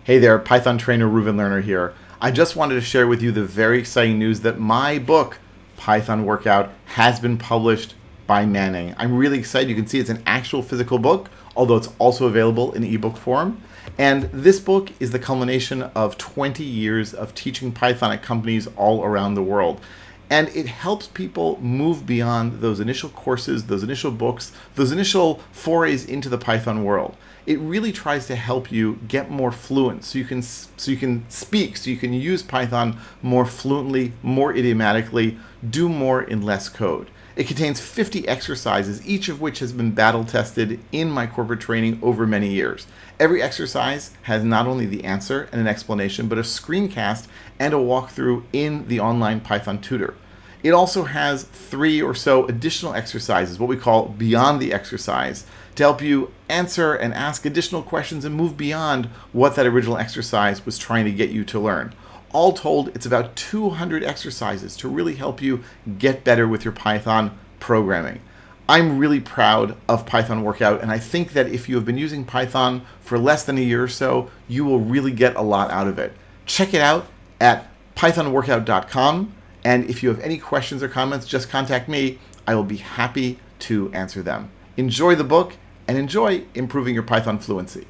Hey there, Python trainer Reuven Lerner here. I just wanted to share with you the very exciting news that my book, Python Workout, has been published by Manning. I'm really excited. You can see it's an actual physical book, although it's also available in ebook form. And this book is the culmination of 20 years of teaching Python at companies all around the world. And it helps people move beyond those initial courses, those initial books, those initial forays into the Python world. It really tries to help you get more fluent so you can speak, so you can use Python more fluently, more idiomatically, do more in less code. It contains 50 exercises, each of which has been battle tested in my corporate training over many years. Every exercise has not only the answer and an explanation, but a screencast and a walkthrough in the online Python tutor. It also has 3 or so additional exercises, what we call beyond the exercise, to help you answer and ask additional questions and move beyond what that original exercise was trying to get you to learn. All told, it's about 200 exercises to really help you get better with your Python programming. I'm really proud of Python Workout, and I think that if you have been using Python for less than a year or so, you will really get a lot out of it. Check it out at pythonworkout.com, and if you have any questions or comments, just contact me. I will be happy to answer them. Enjoy the book and enjoy improving your Python fluency.